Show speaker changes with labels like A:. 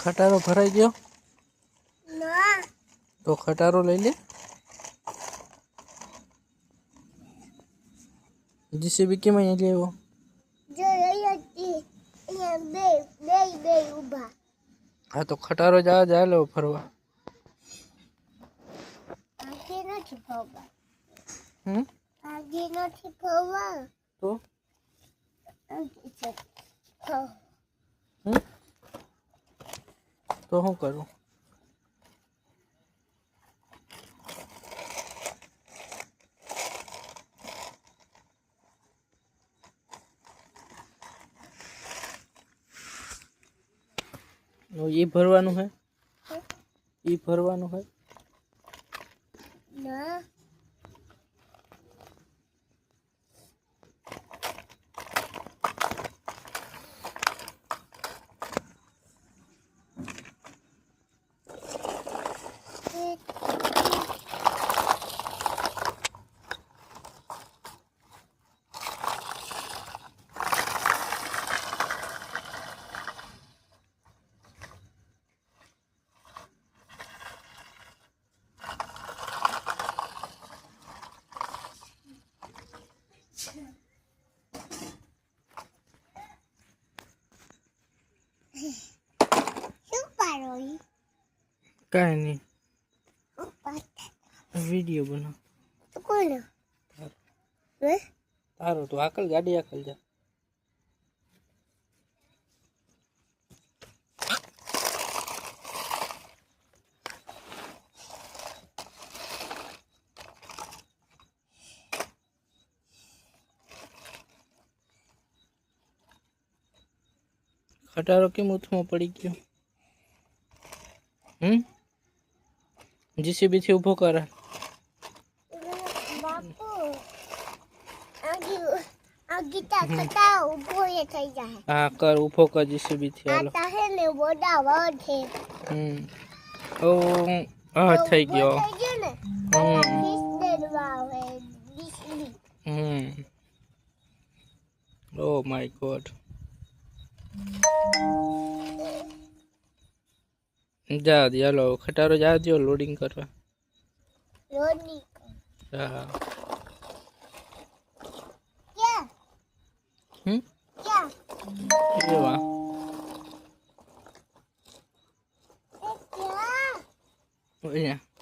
A: ખટારો ભરાઈ ગયો
B: ના
A: તો ખટારો લઈ લે જીસીબી કેમ અહીંયા લેવો
B: જો અહીંયા બે ઊભા
A: હા તો ખટારો જા જા લો ફરવા
B: આગે નથી ફરવા
A: હમ
B: આગે નથી ફરવા
A: તો
B: આગે છે
A: હમ તો શું કરું ये भरवानुं है ये भरवानुं है
B: ના શું પાડો ઈ
A: काई नहीं
B: પાડ
A: वीडियो बना
B: કોણ હે
A: तारो तो आकल गाड़ी आकल जा खटारो केम उथमो पड़ी गयो जीसीबी थी उभो कर
B: બાપુ આગીતા કટા ઉભો એ થઈ જાય
A: हाँ कर उभो कर जीसीबी थी
B: આ
A: हालो
B: તાહે ને બોડા વધે
A: ओ हाँ થઈ ગયો
B: થઈ ગયો ને ફિશ દેડવા આવે ડીસલી
A: ओ माय गॉड जा दिया लो खटारो जा दियो लोडिंग करवा
B: રોડની
A: हाँ
B: ક્યાં ક્યાં
A: ये वहाँ
B: એ ક્યાં
A: ओ यहाँ